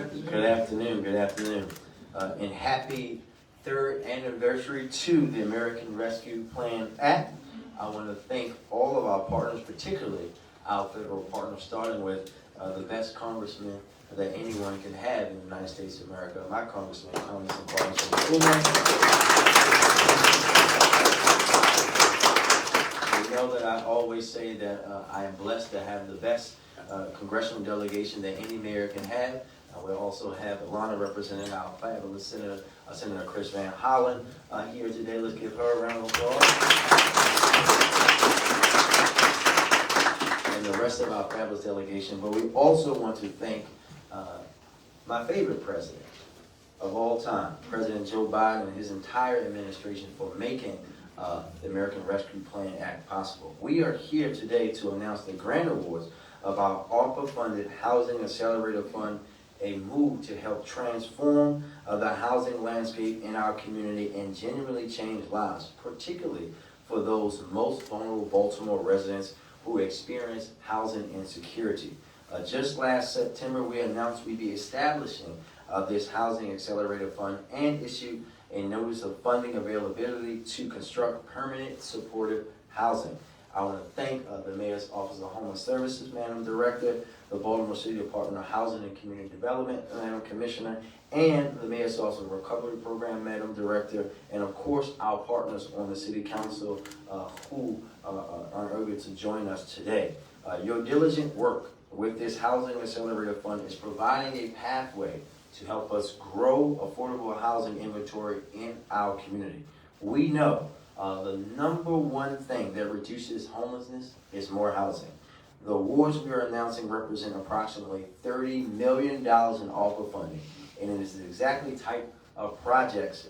Good afternoon, good afternoon. And happy 3rd anniversary to the American Rescue Plan Act. I want to thank all of our partners, particularly our federal partners, starting with the best congressman that anyone can have in the United States of America, my congressman, Congressman Barnes. You know that I always say that I am blessed to have the best congressional delegation that any mayor can have. We also have Ilana representing our fabulous Senator, Senator Chris Van Hollen here today. Let's give her a round of applause. And the rest of our fabulous delegation. But we also want to thank my favorite president of all time, President Joe Biden and his entire administration for making the American Rescue Plan Act possible. We are here today to announce the grant awards of our ARPA-funded Housing Accelerator Fund, a move to help transform the housing landscape in our community and genuinely change lives, particularly for those most vulnerable Baltimore residents who experience housing insecurity. Just last September, we announced we'd be establishing this Housing Accelerator Fund and issued a notice of funding availability to construct permanent supportive housing. I want to thank the Mayor's Office of Homeless Services, Madam Director, the Baltimore City Department of Housing and Community Development, Madam Commissioner, and the Mayor's Office of Recovery Program, Madam Director, and of course our partners on the City Council who are able to join us today. Your diligent work with this Housing Accelerator Fund is providing a pathway to help us grow affordable housing inventory in our community. We know the number one thing that reduces homelessness is more housing. The awards we are announcing represent approximately $30 million in ARPA funding, and it is the exactly type of projects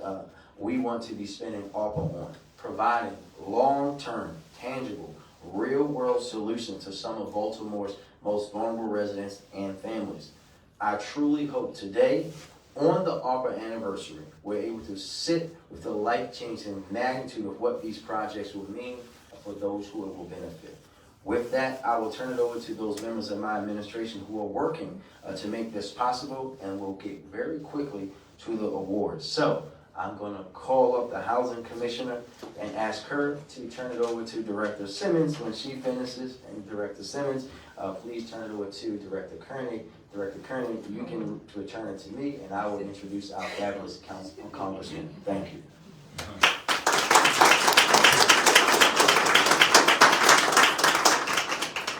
we want to be spending ARPA on, providing long-term, tangible, real-world solutions to some of Baltimore's most vulnerable residents and families. I truly hope today, on the ARPA anniversary, we're able to sit with the life-changing magnitude of what these projects will mean for those who it will benefit. With that, I will turn it over to those members of my administration who are working to make this possible, and we'll get very quickly to the awards. So I'm going to call up the Housing Commissioner and ask her to turn it over to Director Simmons when she finishes. And Director Simmons, please turn it over to Director Kearney. Director Kearney, you can return it to me, and I will introduce our fabulous Congressman. Thank you.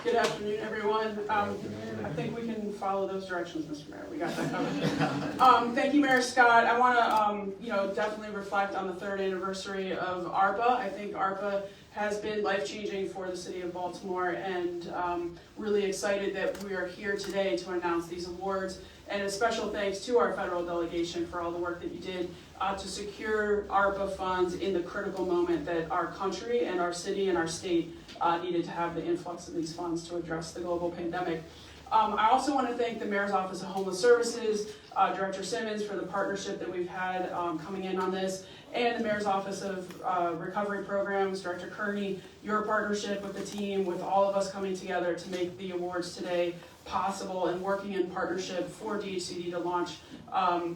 Good afternoon, everyone. I think we can follow those directions, Mr. Mayor. We got that covered. Thank you, Mayor Scott. I want to, definitely reflect on the 3rd anniversary of ARPA. I think ARPA has been life-changing for the city of Baltimore, and really excited that we are here today to announce these awards. And a special thanks to our federal delegation for all the work that you did to secure ARPA funds in the critical moment that our country and our city and our state needed to have the influx of these funds to address the global pandemic. I also want to thank the Mayor's Office of Homeless Services, Director Simmons, for the partnership that we've had coming in on this, and the Mayor's Office of Recovery Programs, Director Kearney, your partnership with the team, with all of us coming together to make the awards today possible, and working in partnership for DHCD to launch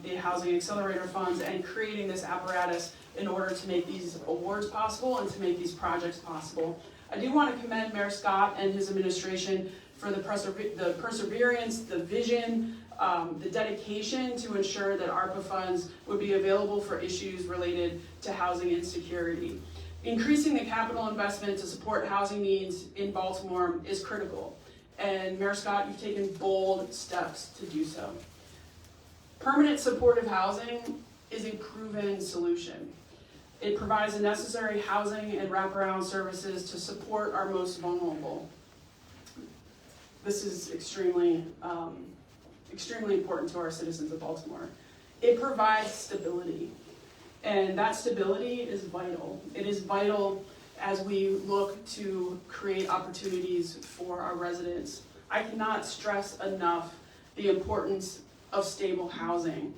the Housing Accelerator Funds and creating this apparatus in order to make these awards possible and to make these projects possible. I do want to commend Mayor Scott and his administration for the perseverance, the vision, the dedication to ensure that ARPA funds would be available for issues related to housing insecurity. Increasing the capital investment to support housing needs in Baltimore is critical, and Mayor Scott, you've taken bold steps to do so. Permanent supportive housing is a proven solution. It provides the necessary housing and wraparound services to support our most vulnerable. This is extremely important to our citizens of Baltimore. It provides stability, and that stability is vital. It is vital as we look to create opportunities for our residents. I cannot stress enough the importance of stable housing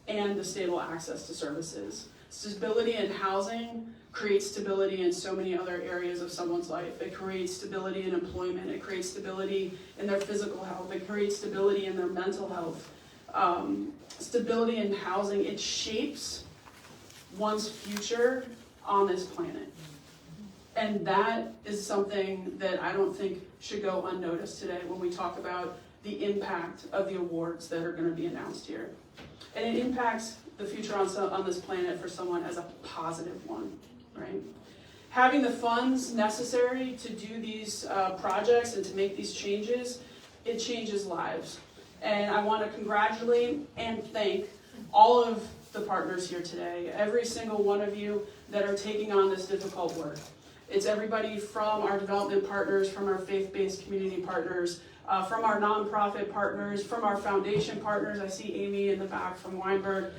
and the stable access to services. Stability in housing creates stability in so many other areas of someone's life. It creates stability in employment. It creates stability in their physical health. It creates stability in their mental health. stability in housing, it shapes one's future on this planet. And that is something that I don't think should go unnoticed today when we talk about the impact of the awards that are going to be announced here. And it impacts the future on this planet for someone as a positive one, right? Having the funds necessary to do these projects and to make these changes, it changes lives. And I want to congratulate and thank all of the partners here today, every single one of you that are taking on this difficult work. It's everybody from our development partners, from our faith-based community partners, from our nonprofit partners, from our foundation partners. I see Amy in the back from Weinberg.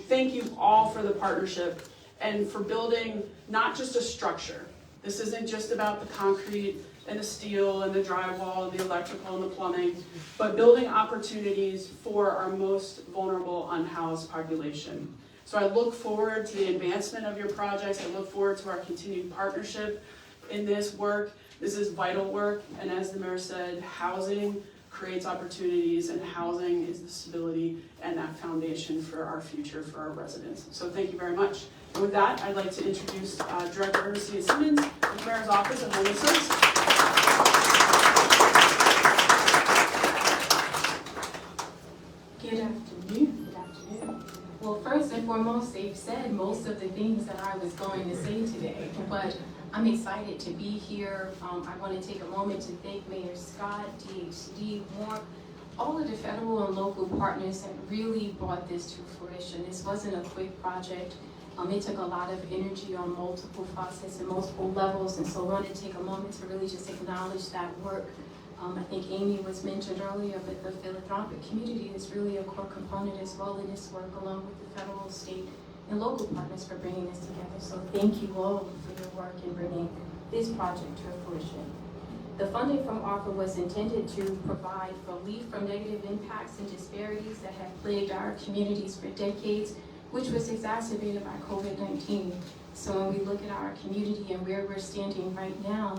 Thank you all for the partnership and for building not just a structure. This isn't just about the concrete and the steel and the drywall and the electrical and the plumbing, but building opportunities for our most vulnerable unhoused population. So I look forward to the advancement of your projects. I look forward to our continued partnership in this work. This is vital work, and as the mayor said, housing creates opportunities, and housing is the stability and that foundation for our future, for our residents. So thank you very much. And with that, I'd like to introduce Director Ernestine Simmons of the Mayor's Office of Homeless Services. Good afternoon. Good afternoon. Well, first and foremost, they've said most of the things that I was going to say today, but I'm excited to be here. I want to take a moment to thank Mayor Scott, DHCD, MORP, all of the federal and local partners that really brought this to fruition. This wasn't a quick project. It took a lot of energy on multiple facets and multiple levels, and so I wanted to take a moment to really just acknowledge that work. I think Amy was mentioned earlier, but the philanthropic community is really a core component as well in this work, along with the federal, state, and local partners for bringing this together. So thank you all for your work in bringing this project to fruition. The funding from ARPA was intended to provide relief from negative impacts and disparities that have plagued our communities for decades, which was exacerbated by COVID-19. So when we look at our community and where we're standing right now,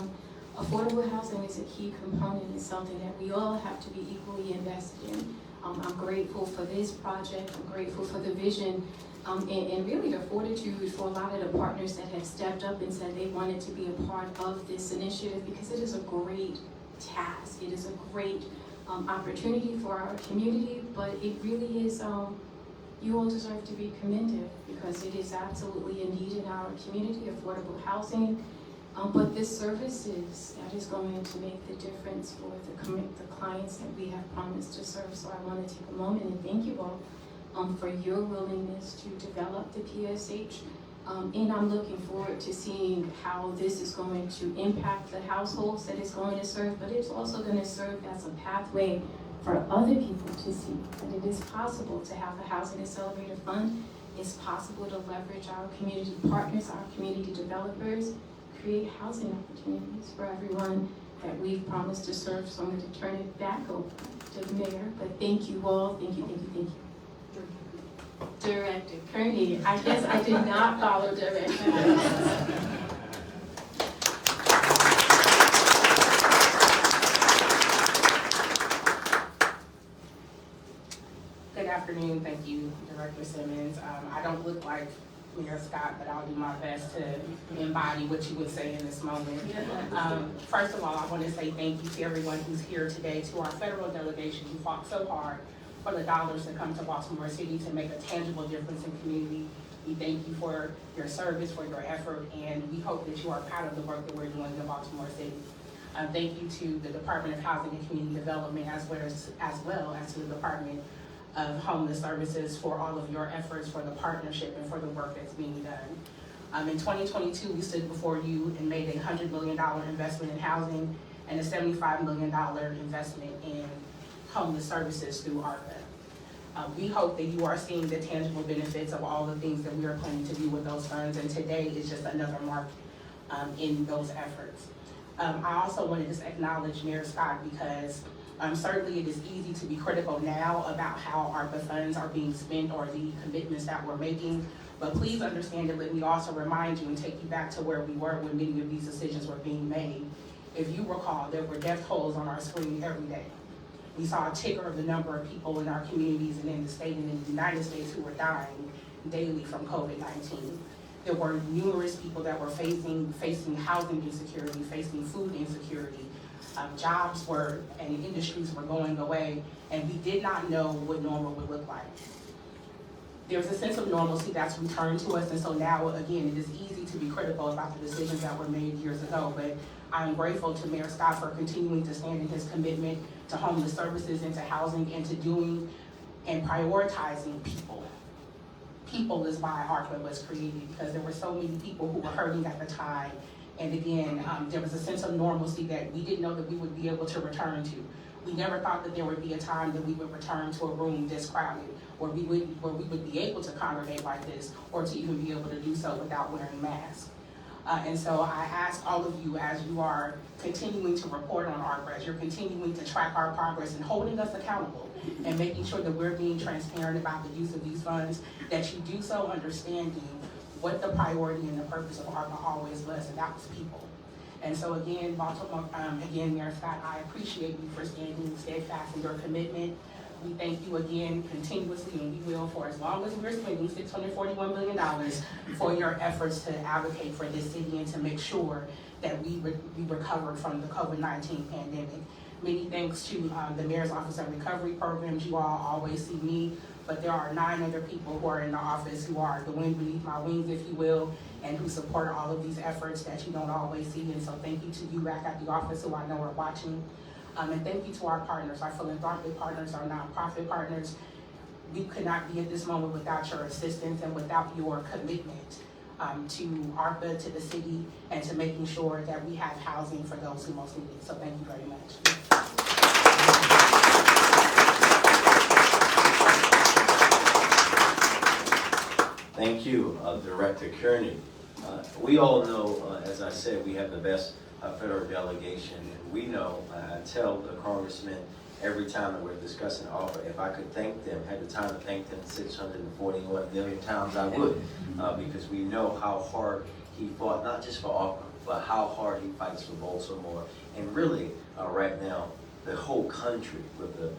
affordable housing is a key component. It's something that we all have to be equally invested in. I'm grateful for this project. I'm grateful for the vision and really the fortitude for a lot of the partners that have stepped up and said they wanted to be a part of this initiative, because it is a great task. It is a great opportunity for our community, but it really is, you all deserve to be commended, because it is absolutely a need in our community, affordable housing. But this service that is going to make the difference for the clients that we have promised to serve. So I want to take a moment and thank you all for your willingness to develop the PSH. And I'm looking forward to seeing how this is going to impact the households that it's going to serve, but it's also going to serve as a pathway for other people to see that it is possible to have a Housing Accelerator Fund. It's possible to leverage our community partners, our community developers, create housing opportunities for everyone that we've promised to serve. So I'm going to turn it back over to the mayor. But thank you all. Thank you, thank you, thank you. Director Kearney, I guess I did not follow directions. Good afternoon. Thank you, Director Simmons. I don't look like Mayor Scott, but I'll do my best to embody what you would say in this moment. First of all, I want to say thank you to everyone who's here today, to our federal delegation who fought so hard for the dollars to come to Baltimore City to make a tangible difference in community. We thank you for your service, for your effort, and we hope that you are proud of the work that we're doing in Baltimore City. Thank you to the Department of Housing and Community Development, as well as to the Department of Homeless Services for all of your efforts, for the partnership, and for the work that's being done. In 2022, we stood before you and made a $100 million investment in housing and a $75 million investment in homeless services through ARPA. We hope that you are seeing the tangible benefits of all the things that we are planning to do with those funds, and today is just another mark in those efforts. I also want to just acknowledge Mayor Scott, because certainly it is easy to be critical now about how ARPA funds are being spent or the commitments that we're making, but please understand that let me also remind you and take you back to where we were when many of these decisions were being made. If you recall, there were death tolls on our screen every day. We saw a ticker of the number of people in our communities and in the state and in the United States who were dying daily from COVID-19. There were numerous people that were facing housing insecurity, facing food insecurity. Jobs were and industries were going away, and we did not know what normal would look like. There's a sense of normalcy that's returned to us, and so now, again, it is easy to be critical about the decisions that were made years ago, but I am grateful to Mayor Scott for continuing to stand in his commitment to homeless services and to housing and to doing and prioritizing people. People is why ARPA was created, because there were so many people who were hurting at the time. And again, there was a sense of normalcy that we didn't know that we would be able to return to. We never thought that there would be a time that we would return to a room this crowded, where we would be able to congregate like this, or to even be able to do so without wearing masks. And so I ask all of you, as you are continuing to report on ARPA, as you're continuing to track our progress and holding us accountable and making sure that we're being transparent about the use of these funds, that you do so understanding what the priority and the purpose of ARPA always was, and that was people. And so again, Mayor Scott, I appreciate you for standing steadfast in your commitment. We thank you again continuously, and we will for as long as we're spending $641 million for your efforts to advocate for this city and to make sure that we recover from the COVID-19 pandemic. Many thanks to the Mayor's Office of Recovery Programs. You all always see me, but there are 9 other people who are in the office who are the wind beneath my wings, if you will, and who support all of these efforts that you don't always see. And so thank you to you back at the office who I know are watching. And thank you to our partners, our philanthropic partners, our nonprofit partners. We could not be at this moment without your assistance and without your commitment to ARPA, to the city, and to making sure that we have housing for those who most need it. So thank you very much. Thank you, Director Kearney. We all know, as I said, we have the best federal delegation, and we know, I tell the congressman every time that we're discussing ARPA, if I could thank them, had the time to thank them 641 million times, I would, because we know how hard he fought, not just for ARPA, but how hard he fights for Baltimore, and really, right now, the whole country with the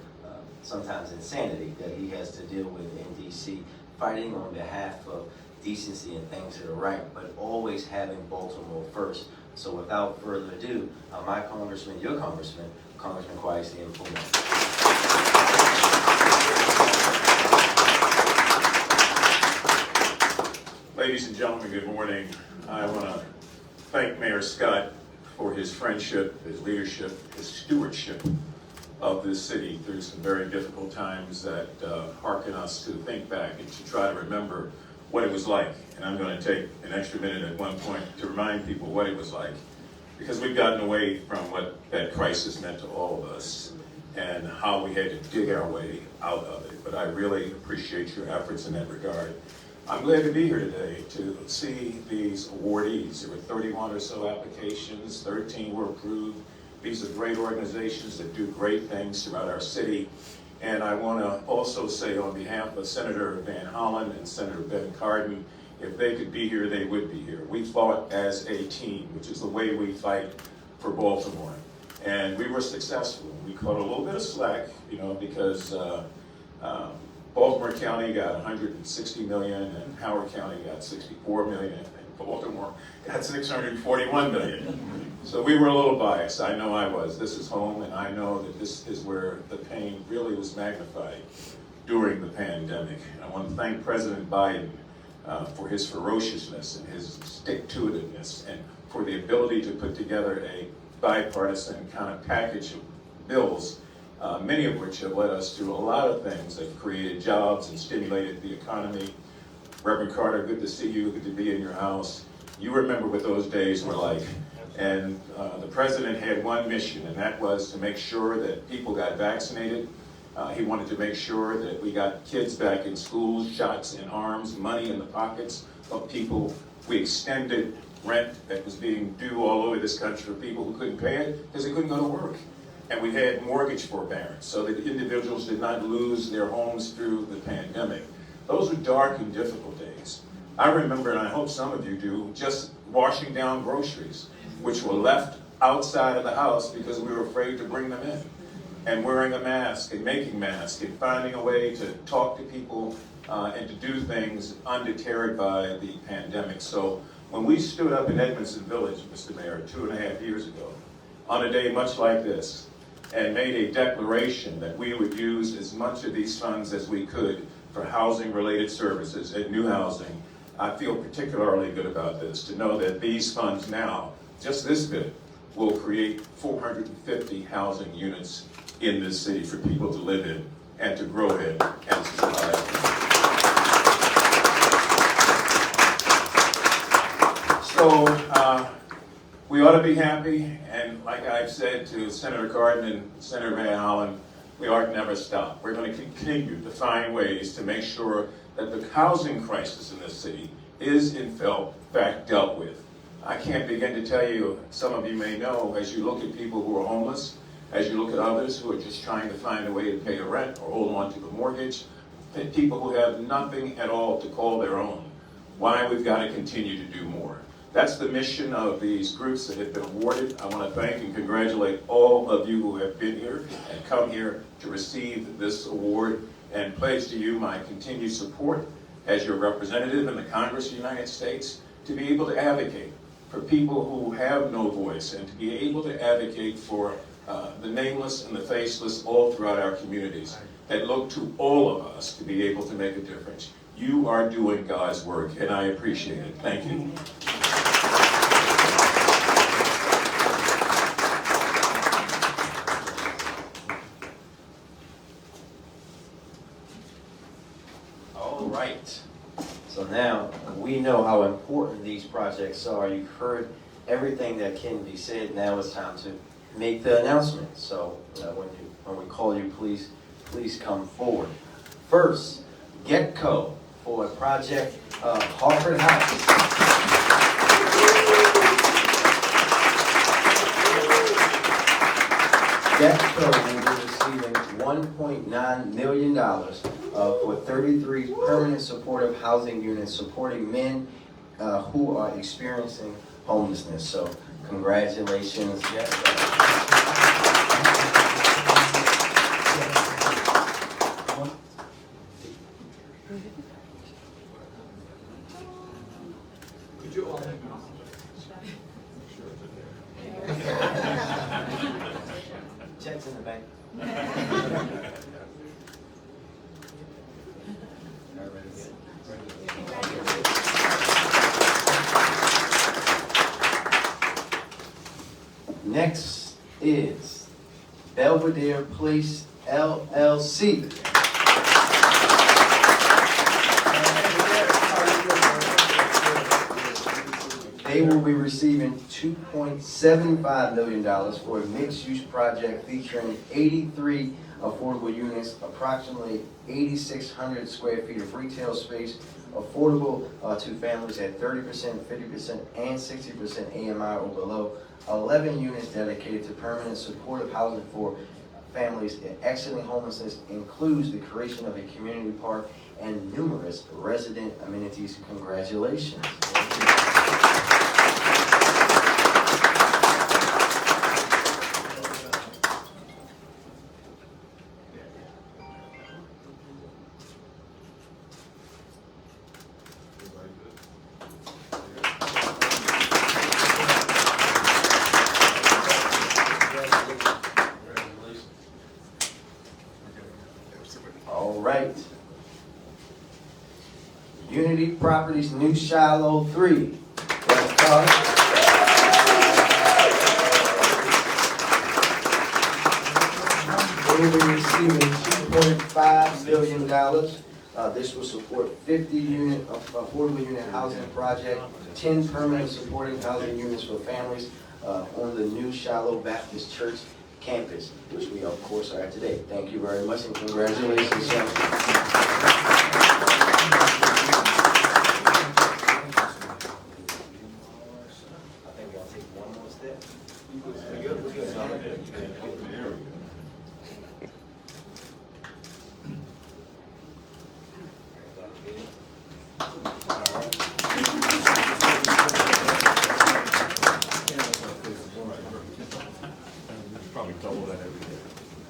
sometimes insanity that he has to deal with in D.C., fighting on behalf of decency and things that are right, but always having Baltimore first. So without further ado, my congressman, your congressman, Congressman Kwesi Mfume. Ladies and gentlemen, good morning. I want to thank Mayor Scott for his friendship, his leadership, his stewardship of this city through some very difficult times that hearken us to think back and to try to remember what it was like. And I'm going to take an extra minute at one point to remind people what it was like, because we've gotten away from what that crisis meant to all of us and how we had to dig our way out of it. But I really appreciate your efforts in that regard. I'm glad to be here today to see these awardees. There were 31 or so applications, 13 were approved. These are great organizations that do great things throughout our city. And I want to also say on behalf of Senator Van Hollen and Senator Ben Cardin, if they could be here, they would be here. We fought as a team, which is the way we fight for Baltimore. And we were successful. We caught a little bit of slack, because Baltimore County got 160 million and Howard County got 64 million and Baltimore got 641 million. So we were a little biased. I know I was. This is home, and I know that this is where the pain really was magnified during the pandemic. I want to thank President Biden for his ferociousness and his stick-to-itiveness, and for the ability to put together a bipartisan kind of package of bills, many of which have led us to a lot of things that have created jobs and stimulated the economy. Reverend Carter, good to see you, good to be in your house. You remember what those days were like. And the president had one mission, and that was to make sure that people got vaccinated. He wanted to make sure that we got kids back in schools, shots in arms, money in the pockets of people. We extended rent that was being due all over this country for people who couldn't pay it because they couldn't go to work. And we had mortgage forbearance so that individuals did not lose their homes through the pandemic. Those were dark and difficult days. I remember, and I hope some of you do, just washing down groceries, which were left outside of the house because we were afraid to bring them in. and wearing a mask and making masks and finding a way to talk to people and to do things undeterred by the pandemic. So when we stood up in Edmondson Village, Mr. Mayor, 2.5 years ago, on a day much like this, and made a declaration that we would use as much of these funds as we could for housing-related services and new housing, I feel particularly good about this, to know that these funds now, just this bit, will create 450 housing units in this city for people to live in and to grow in and to survive. So we ought to be happy, and like I've said to Senator Cardin and Senator Van Hollen, we ought to never stop. We're going to continue to find ways to make sure that the housing crisis in this city is in fact dealt with. I can't begin to tell you, some of you may know, as you look at people who are homeless, as you look at others who are just trying to find a way to pay a rent or hold on to the mortgage, people who have nothing at all to call their own, why we've got to continue to do more. That's the mission of these groups that have been awarded. I want to thank and congratulate all of you who have been here and come here to receive this award, and pledge to you my continued support as your representative in the Congress of the United States to be able to advocate for people who have no voice, and to be able to advocate for the nameless and the faceless all throughout our communities, that look to all of us to be able to make a difference. You are doing God's work, and I appreciate it. Thank you. All right. So now we know how important these projects are. You've heard everything that can be said. Now it's time to make the announcement. So when we call you, please come forward. First, GetCo for a project Harford House. GetCo will be receiving $1.9 million for 33 permanent supportive housing units supporting men who are experiencing homelessness. So congratulations, GetCo. Checks in the bank. Next is Belvedere Place LLC. They will be receiving $2.75 million for a mixed-use project featuring 83 affordable units, approximately 8,600 square feet of retail space, affordable to families at 30%, 50%, and 60% AMI or below, 11 units dedicated to permanent supportive housing for families exiting homelessness, includes the creation of a community park and numerous resident amenities. Congratulations. All right. Unity Properties, New Shiloh 3. They will be receiving $2.5 million. This will support 50 unit affordable unit housing project, 10 permanent supporting housing units for families on the New Shiloh Baptist Church campus, which we of course are at today. Thank you very much and congratulations.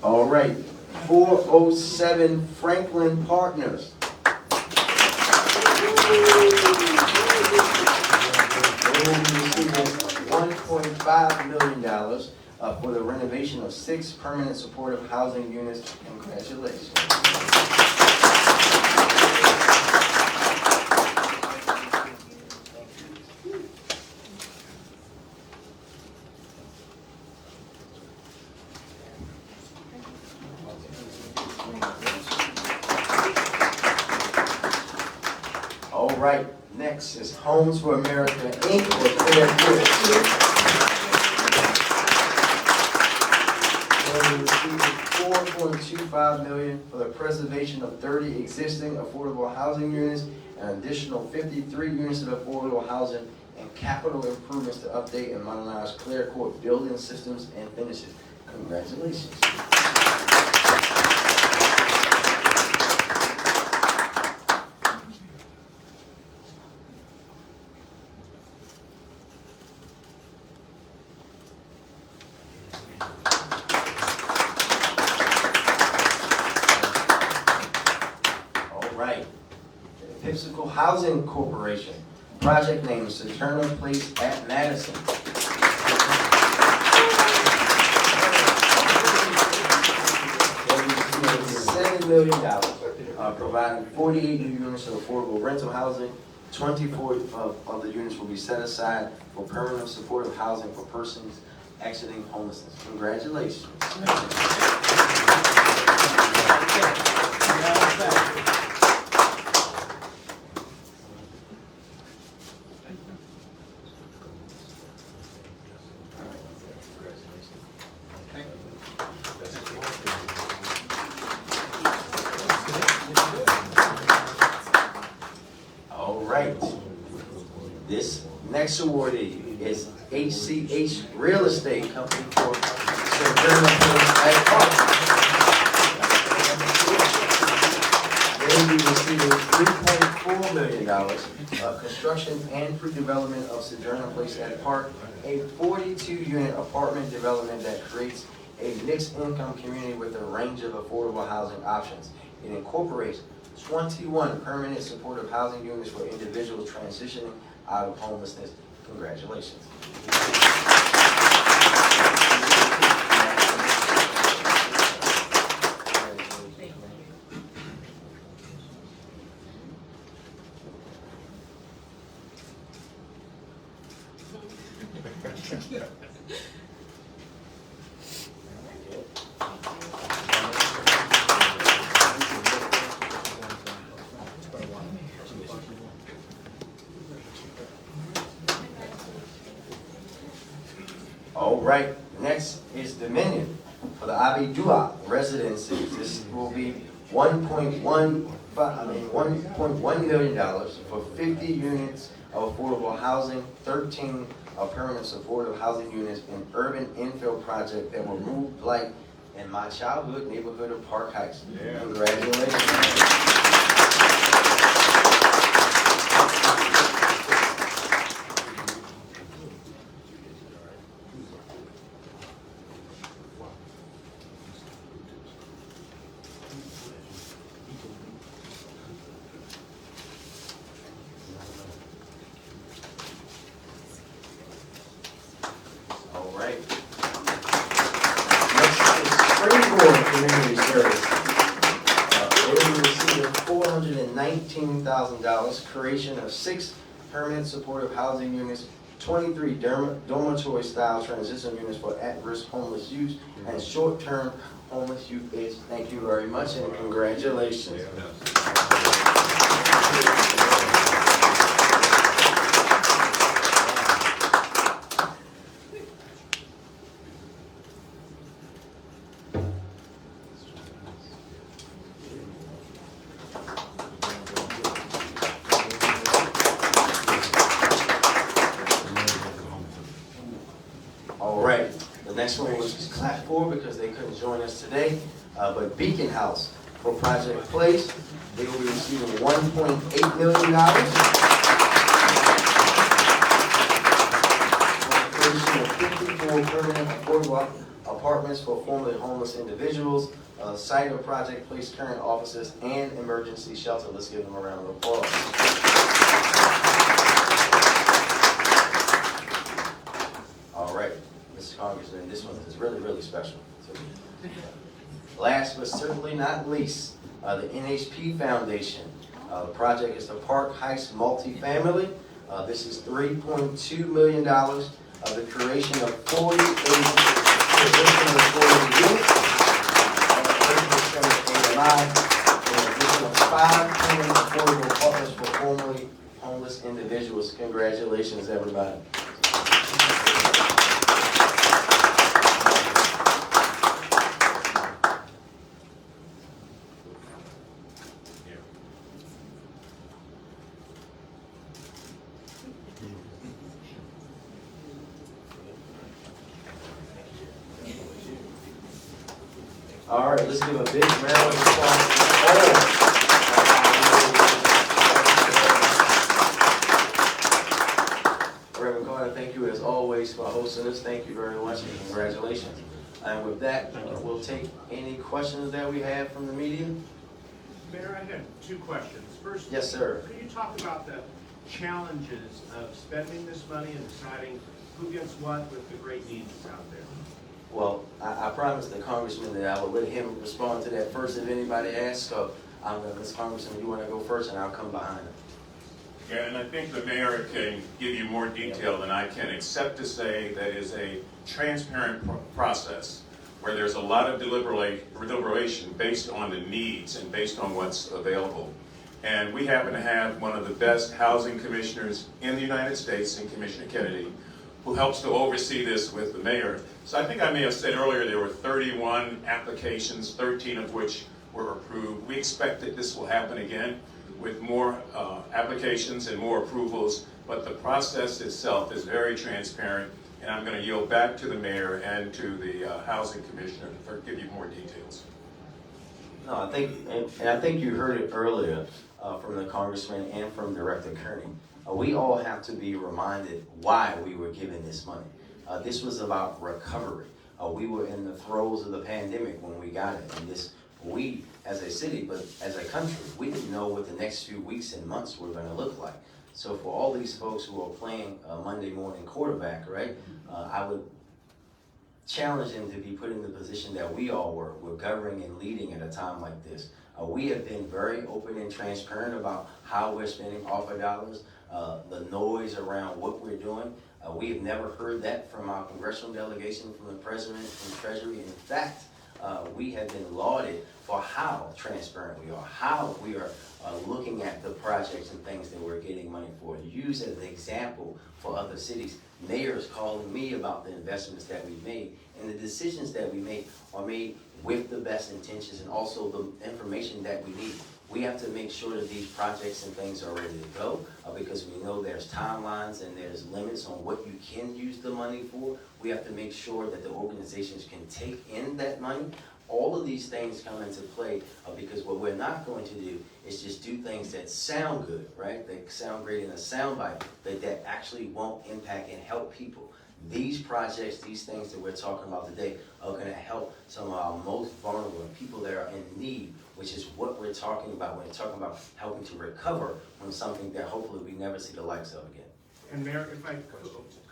All right. 407 Franklin Partners. They will be receiving $1.5 million for the renovation of 6 permanent supportive housing units. Congratulations. All right, next is Homes for America, Inc. or Clear Court. They received $4.25 million for the preservation of 30 existing affordable housing units, an additional 53 units of affordable housing, and capital improvements to update and modernize Clear Court building systems and finishes. Congratulations. Pipsicle Housing Corporation. Project name Sojourner Place at Madison. $7 million, providing 48 new units of affordable rental housing. 24 of the units will be set aside for permanent supportive housing for persons exiting homelessness. Congratulations. This next awardee is HCH Real Estate Company for Sojourner Place at Park. They will be receiving $3.4 million construction and pre-development of Sojourner Place at Park, a 42-unit apartment development that creates a mixed-income community with a range of affordable housing options. It incorporates 21 permanent supportive housing units for individuals transitioning out of homelessness. Congratulations. All right, next is Dominion for the Abidua residencies. This will be $1.1 million for 50 units of affordable housing, 13 permanent supportive housing units, an urban infill project that will remove blight in my childhood neighborhood of Park Heights. Yeah. Congratulations. Community service. They will be receiving $419,000, creation of 6 permanent supportive housing units, 23 dormitory style transition units for at-risk homeless youth and short-term homeless youth aids. Thank you very much and congratulations. Next one was clap for because they couldn't join us today, but Beacon House for Project Place, they will be receiving $1.8 million for the creation of 54 permanent affordable apartments for formerly homeless individuals, site or project place current officers, and emergency shelter. Let's give them a round of applause. All right, Mr. Congressman, this one is really, really special. Last but certainly not least, the NHP Foundation. The project is the Park Heights Multifamily. This is $3.2 million. The creation of 40 units, in addition of 5 permanent affordable apartments for formerly homeless individuals. Congratulations, everybody. All right, let's give a big round of applause to all. Reverend Carter, thank you as always for hosting us. Thank you very much and congratulations. And with that, we'll take any questions that we have from the media. Mayor, I have 2 questions. First, Yes, sir. could you talk about the challenges of spending this money and deciding who gets what with the great needs out there? Well, I promised the congressman that I would let him respond to that first if anybody asks. So, Mr. Congressman, you want to go first, and I'll come behind him. Yeah, and I think the mayor can give you more detail than I can, except to say that is a transparent process where there's a lot of deliberation based on the needs and based on what's available. And we happen to have one of the best housing commissioners in the United States, in Commissioner Kennedy, who helps to oversee this with the mayor. So I think I may have said earlier there were 31 applications, 13 of which were approved. We expect that this will happen again with more applications and more approvals, but the process itself is very transparent, and I'm going to yield back to the mayor and to the housing commissioner to give you more details. No, I think, and I think you heard it earlier from the congressman and from Director Kearney. We all have to be reminded why we were given this money. This was about recovery. We were in the throes of the pandemic when we got it, and we as a city, but as a country, we didn't know what the next few weeks and months were going to look like. So for all these folks who are playing Monday morning quarterback, right, I would challenge them to be put in the position that we all were. We're governing and leading at a time like this. We have been very open and transparent about how we're spending ARPA dollars, the noise around what we're doing. We have never heard that from our congressional delegation, from the president, from Treasury. In fact, we have been lauded for how transparent we are, how we are looking at the projects and things that we're getting money for, used as an example for other cities. Mayors calling me about the investments that we've made, and the decisions that we make are made with the best intentions and also the information that we need. We have to make sure that these projects and things are ready to go because we know there's timelines and there's limits on what you can use the money for. We have to make sure that the organizations can take in that money. All of these things come into play because what we're not going to do is just do things that sound good, right? They sound great in a soundbite, but that actually won't impact and help people. These projects, these things that we're talking about today are going to help some of our most vulnerable and people that are in need, which is what we're talking about when we're talking about helping to recover from something that hopefully we never see the likes of again. And Mayor, if I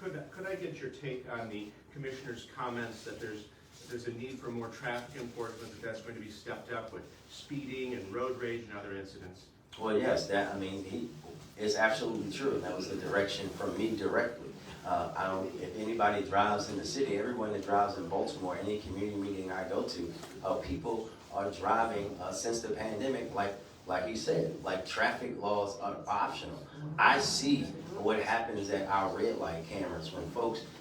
could I get your take on the commissioner's comments that there's a need for more traffic enforcement, that's going to be stepped up with speeding and road rage and other incidents? Well, yes, it's absolutely true. That was the direction from me directly. If anybody drives in the city, everyone that drives in Baltimore, any community meeting I go to, people are driving since the pandemic, like he said, like traffic laws are optional. I see what happens at our red light cameras when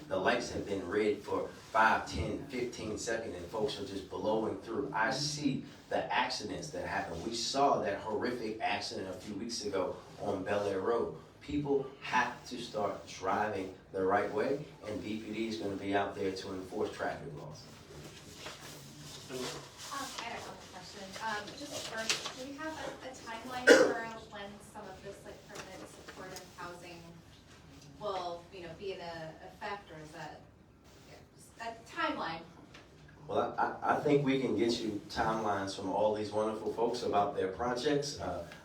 the lights have been red for 5, 10, 15 seconds and folks are just blowing through. I see the accidents that happen. We saw that horrific accident a few weeks ago on Bel Air Road. People have to start driving the right way, and BPD is going to be out there to enforce traffic laws. I had a couple questions. Just first, do we have a timeline for when some of this permanent supportive housing will, be in effect, or is that a timeline think we can get you timelines from all these wonderful folks about their projects.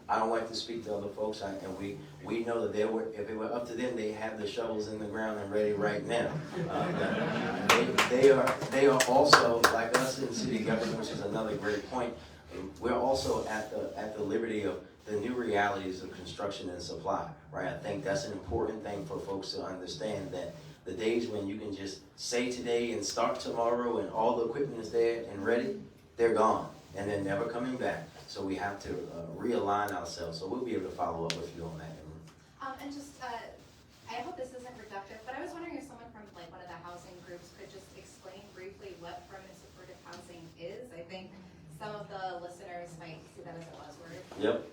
I don't like to speak to other folks, and we know that if it were up to them, they have the shovels in the ground and ready right now. They are also, like us in city government, which is another great point, we're also at the liberty of the new realities of construction and supply, right? I think that's an important thing for folks to understand, that the days when you can just say today and start tomorrow and all the equipment is there and ready, they're gone and they're never coming back. So we have to realign ourselves. So we'll be able to follow up with you on that. And just, I hope this isn't reductive, but I was wondering if someone from like one of the housing groups could just explain briefly what permanent supportive housing is. I think some of the listeners might see that as a buzzword. Yep.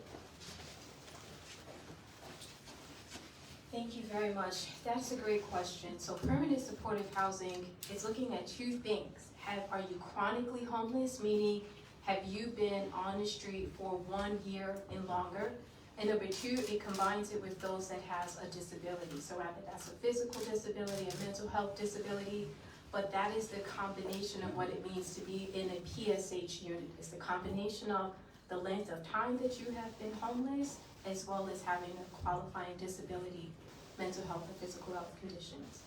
Thank you very much. That's a great question. So permanent supportive housing is looking at two things. Are you chronically homeless, meaning have you been on the street for 1 year and longer? And number two, it combines it with those that has a disability. So either that's a physical disability, a mental health disability, but that is the combination of what it means to be in a PSH unit. It's the combination of the length of time that you have been homeless, as well as having a qualifying disability, mental health or physical health conditions.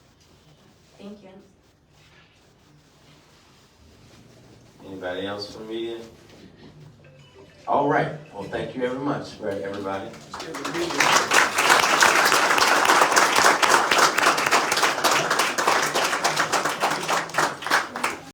Thank you. Anybody else from media? All right. Well, thank you very much, everybody.